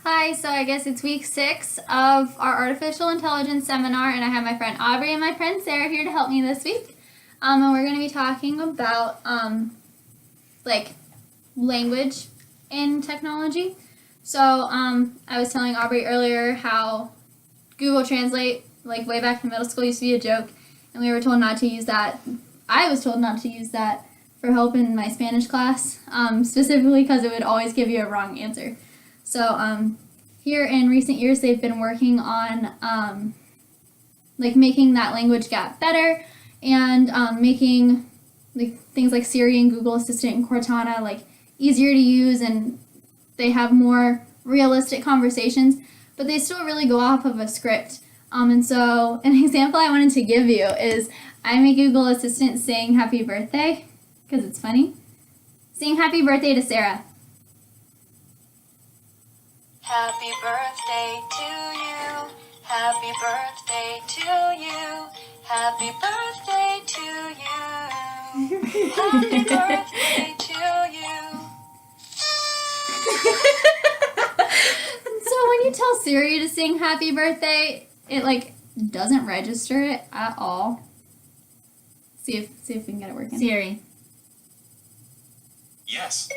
Hi, so I guess it's week 6 of our artificial intelligence seminar, and I have my friend Aubrey and my friend Sarah here to help me this week. And we're going to be talking about like language in technology. So I was telling Aubrey earlier how Google Translate, like way back in middle school, used to be a joke, and we were told not to use that. I was told not to use that for help in my Spanish class, specifically because it would always give you a wrong answer. So here in recent years, they've been working on like making that language gap better and making like things like Siri and Google Assistant and Cortana like easier to use, and they have more realistic conversations, but they still really go off of a script. And so an example I wanted to give you is I make Google Assistant sing happy birthday because it's funny. Sing happy birthday to Sarah. Happy birthday to you. Happy birthday to you. Happy birthday to you. Happy birthday to you. So when you tell Siri to sing happy birthday, it like doesn't register it at all. See if we can get it working. Siri, Yes.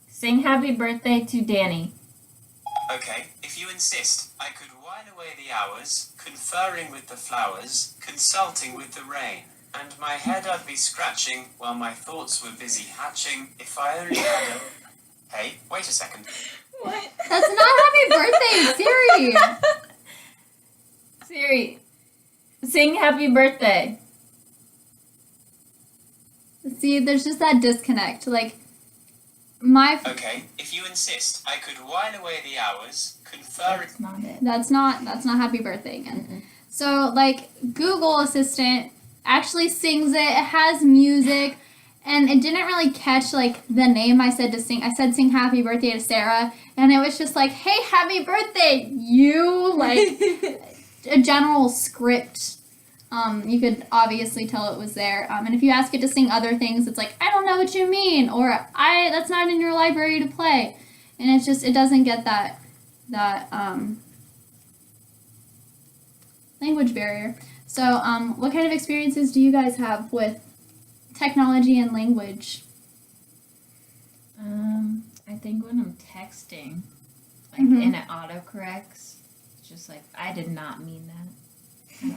sing happy birthday to Danny. Okay, if you insist, I could while away the hours, conferring with the flowers, consulting with the rain, and my head I'd be scratching while my thoughts were busy hatching, if I only had a... Hey, wait a second. What? That's not happy birthday, Siri. Siri, sing happy birthday. See, there's just that disconnect. Like my Okay, if you insist, I could while away the hours, conferring... That's not it. that's not happy birthday again. So like Google Assistant actually sings it. It has music. And it didn't really catch, like, the name I said to sing. I said sing happy birthday to Sarah. And it was just like, hey, happy birthday, you. Like, a general script. You could obviously tell it was there. And if you ask it to sing other things, it's like, I don't know what you mean. Or, that's not in your library to play. And it's just, it doesn't get that language barrier. So, what kind of experiences do you guys have with technology and language? I think when I'm texting, like, Mhm. and it autocorrects, it's just like, I did not mean that.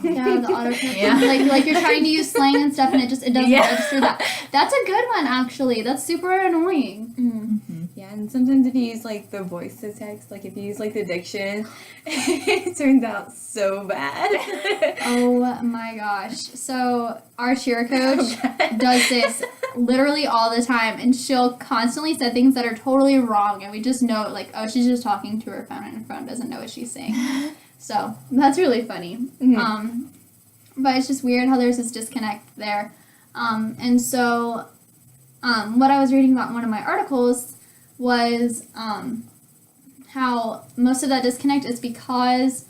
Yeah, the autocorrect. Yeah. Like you're trying to use slang and stuff, and it doesn't Yeah. register that. That's a good one, actually. That's super annoying. Yeah, and sometimes if you use like the voice to text, like if you use like the diction, it turns out so bad. Oh my gosh. So our cheer coach does this literally all the time, and she'll constantly say things that are totally wrong, and we just know, like, oh, she's just talking to her phone, and her phone doesn't know what she's saying. So that's really funny. Mhm. But it's just weird how there's this disconnect there. And so what I was reading about in one of my articles was how most of that disconnect is because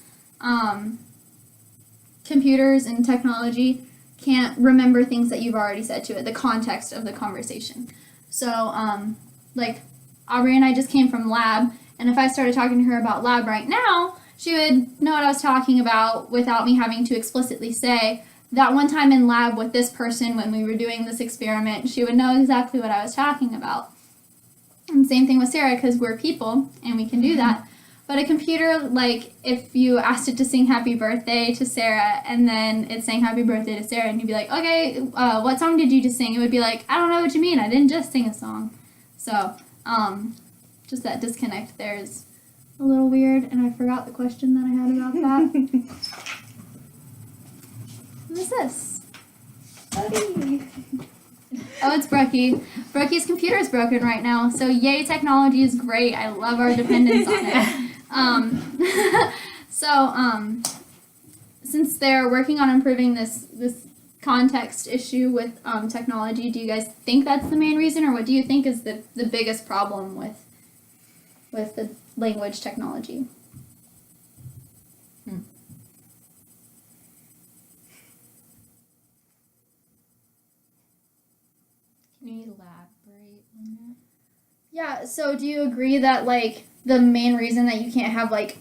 computers and technology can't remember things that you've already said to it, the context of the conversation. So, like, Aubrey and I just came from lab, and if I started talking to her about lab right now, she would know what I was talking about without me having to explicitly say, that one time in lab with this person when we were doing this experiment, she would know exactly what I was talking about. And same thing with Sarah, because we're people, and we can do that. But a computer, like, if you asked it to sing happy birthday to Sarah, and then it sang happy birthday to Sarah, and you'd be like, okay, what song did you just sing? It would be like, I don't know what you mean. I didn't just sing a song. So, just that disconnect there is a little weird, and I forgot the question that I had about that. Who is this? Buddy. Oh, it's Breckie. Breckie's computer is broken right now, so yay, technology is great. I love our dependence on it. Since they're working on improving this context issue with technology, do you guys think that's the main reason, or what do you think is the biggest problem with the language technology? Can you elaborate on that? Yeah, so do you agree that, like, the main reason that you can't have like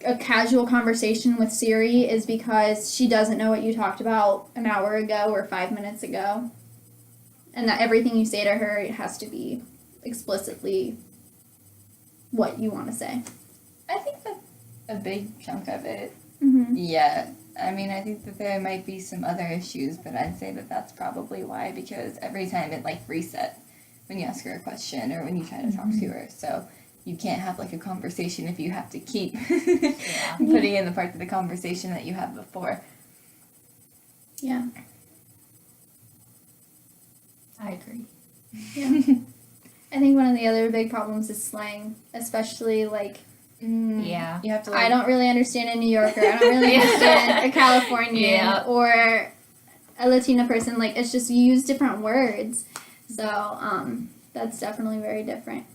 a casual conversation with Siri is because she doesn't know what you talked about an hour ago or 5 minutes ago. And that everything you say to her, it has to be explicitly what you want to say. I think that's a big chunk of it. Mm-hmm. Yeah. I mean, I think that there might be some other issues, but I'd say that that's probably why, because every time it like resets when you ask her a question or when you try to talk to her. So you can't have like a conversation if you have to keep putting in the parts of the conversation that you had before. Yeah. I agree. I think one of the other big problems is slang, especially like Yeah. You have to I don't really understand a New Yorker. I don't really understand a Californian Yeah. or a Latina person. Like it's just you use different words, so that's definitely very different.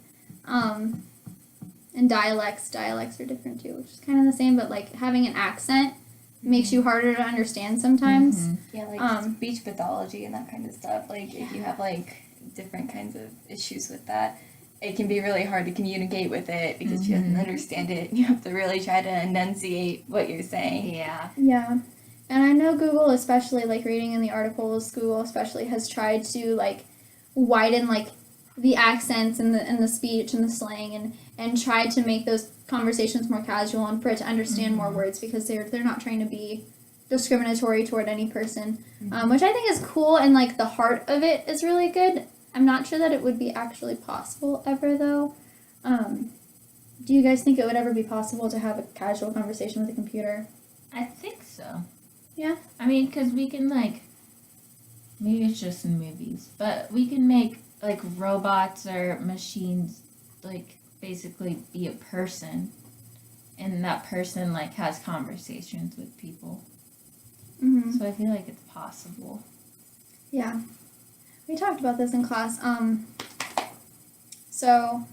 And dialects are different too, which is kind of the same, but like having an accent makes you harder to understand sometimes. Yeah, like speech pathology and that kind of stuff. Like if you have like different kinds of issues with that, it can be really hard to communicate with it because she doesn't understand it. You have to really try to enunciate what you're saying. Yeah. Yeah. And I know Google, especially like reading in the articles, Google especially has tried to like widen like the accents and the speech and the slang and tried to make those conversations more casual and for it to understand more words because they're not trying to be discriminatory toward any person, which I think is cool and like the heart of it is really good. I'm not sure that it would be actually possible ever though. Do you guys think it would ever be possible to have a casual conversation with a computer? I think so. Yeah. I mean, because we can, like, maybe it's just in movies, but we can make, like, robots or machines, like, basically be a person. And that person, like, has conversations with people. Mm-hmm. So I feel like it's possible. Yeah. We talked about this in class. So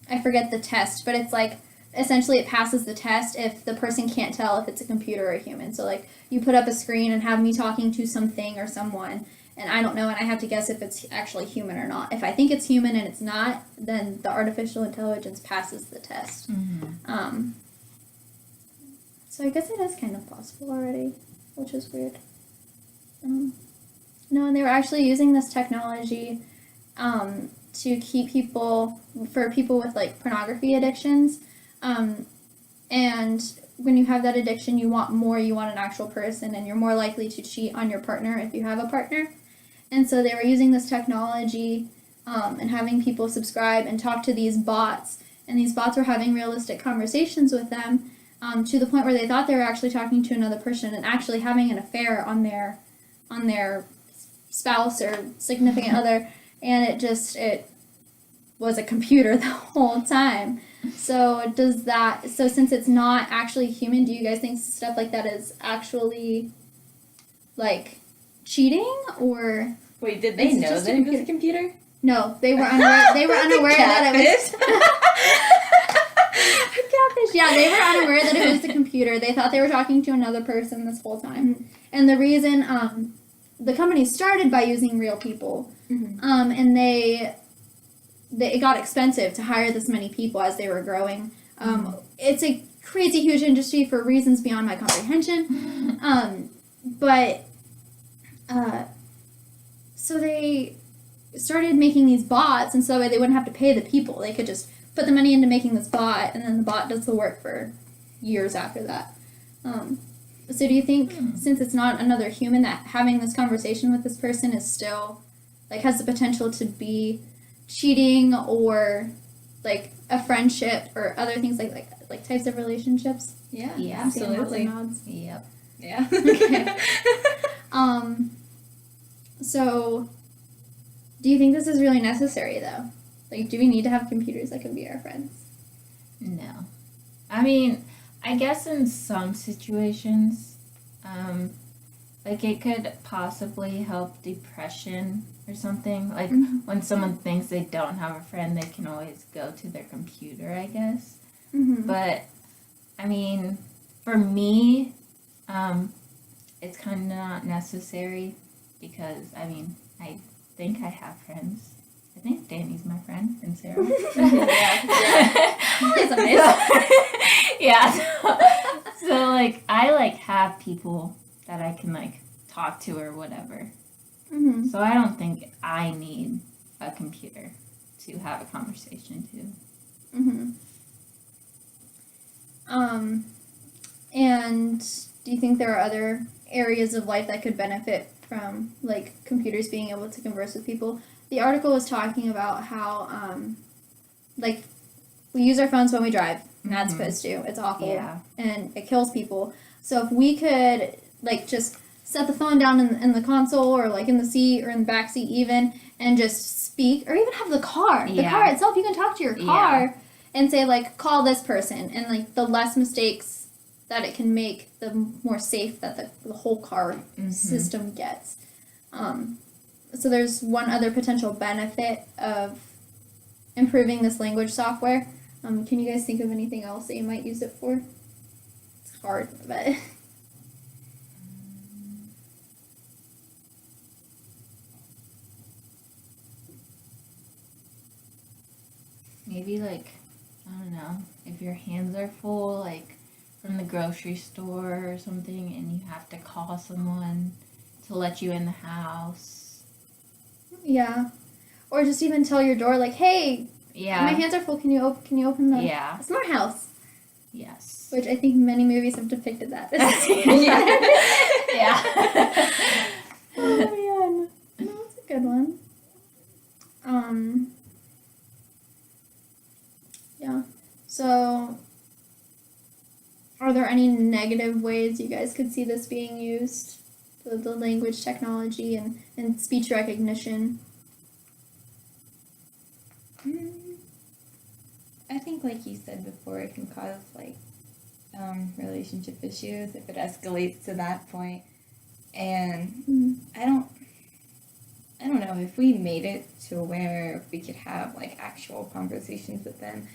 I forget the test, but it's like essentially it passes the test if the person can't tell if it's a computer or a human. So like you put up a screen and have me talking to something or someone and I don't know and I have to guess if it's actually human or not. If I think it's human and it's not, then the artificial intelligence passes the test. So I guess it is kind of possible already, which is weird. No, and they were actually using this technology to keep people, for people with like pornography addictions. And when you have that addiction, you want more, you want an actual person, and you're more likely to cheat on your partner if you have a partner. And so they were using this technology and having people subscribe and talk to these bots. And these bots were having realistic conversations with them to the point where they thought they were actually talking to another person and actually having an affair on their spouse or significant other, and it was a computer the whole time. So since it's not actually human, do you guys think stuff like that is actually like cheating or? Wait, did they It's know just that a it was a computer? No, they were unaware. They were unaware that it was. Catfish. Yeah, they were unaware that it was the computer. They thought they were talking to another person this whole time. And the reason the company started by using real people, and it got expensive to hire this many people as they were growing. It's a crazy huge industry for reasons beyond my comprehension. So they started making these bots, and so they wouldn't have to pay the people. They could just put the money into making this bot, and then the bot does the work for years after that. So do you think, since it's not another human, that having this conversation with this person is still, like, has the potential to be cheating or, like, a friendship or other things like types of relationships? Yeah, Yeah, absolutely. Nods. Yep. Yeah. Okay. So, do you think this is really necessary, though? Like, do we need to have computers that can be our friends? No. I mean, I guess in some situations, like it could possibly help depression or something. Like when someone thinks they don't have a friend, they can always go to their computer, I guess. But, I mean, for me, it's kind of not necessary because, I mean, I think I have friends. I think Danny's my friend and Sarah. Sundays. Yeah. So like I like have people that I can like talk to or whatever. Mm-hmm. So I don't think I need a computer to have a conversation to. Mm-hmm. And do you think there are other areas of life that could benefit from like computers being able to converse with people? The article was talking about how like we use our phones when we drive. Not supposed to. It's awful. Yeah. And it kills people. So if we could like just set the phone down in the console or like in the seat or in the back seat even and just speak or even have the car. The Yeah. car itself, you can talk to your car and say like call this person, and like the less mistakes that it can make, the more safe that the whole car system gets. So there's one other potential benefit of improving this language software. Can you guys think of anything else that you might use it for? It's hard, but Maybe like, I don't know, if your hands are full, like from the grocery store or something, and you have to call someone to let you in the house. yeah. Or just even tell your door like, "Hey, Yeah. my hands are full. Can you open the Yeah. smart house?" Yes. Which I think many movies have depicted that. Yeah. Oh man, no, that's a good one. Yeah. So, are there any negative ways you guys could see this being used? The language technology and speech recognition. I think, like you said before, it can cause like relationship issues if it escalates to that point. And I don't know if we made it to where we could have like actual conversations with them,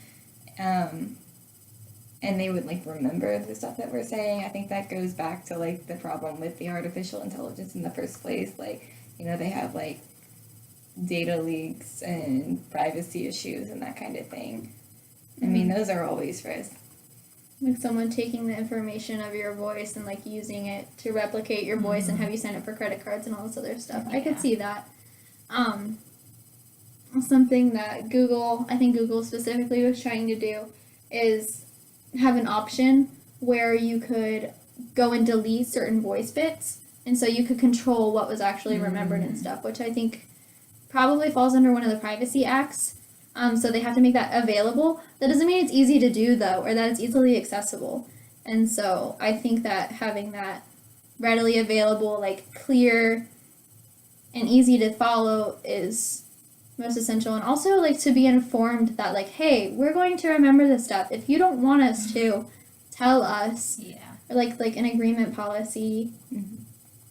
and they would like remember the stuff that we're saying. I think that goes back to like the problem with the artificial intelligence in the first place. Like, you know, they have like data leaks and privacy issues and that kind of thing. I mean, those are always risks. Like someone taking the information of your voice and like using it to replicate your voice and have you sign up for credit cards and all this other stuff. I could Yeah. see that. Something that I think Google specifically was trying to do is have an option where you could go and delete certain voice bits, and so you could control what was actually remembered and stuff, which I think probably falls under one of the privacy acts. So they have to make that available. That doesn't mean it's easy to do though, or that it's easily accessible. And so I think that having that readily available, like clear and easy to follow is most essential. And also like to be informed that like, hey, we're going to remember this stuff. If you don't want us to, tell us. Yeah. Or like an agreement policy.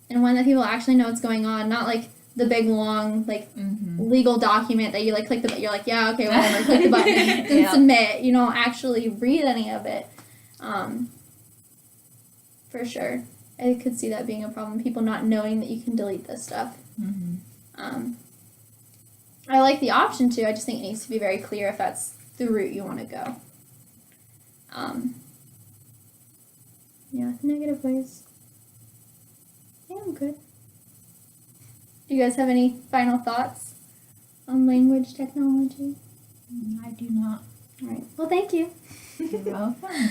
And one that people actually know what's going on, not like the big long like legal document that you like click the button, you're like, yeah, okay, whatever, click the button and Yeah. submit. You don't actually read any of it. For sure. I could see that being a problem, people not knowing that you can delete this stuff. I like the option too, I just think it needs to be very clear if that's the route you want to go. Yeah, negative ways. Yeah, I'm good. Do you guys have any final thoughts on language technology? I do not. All right. Well, thank you. You're welcome.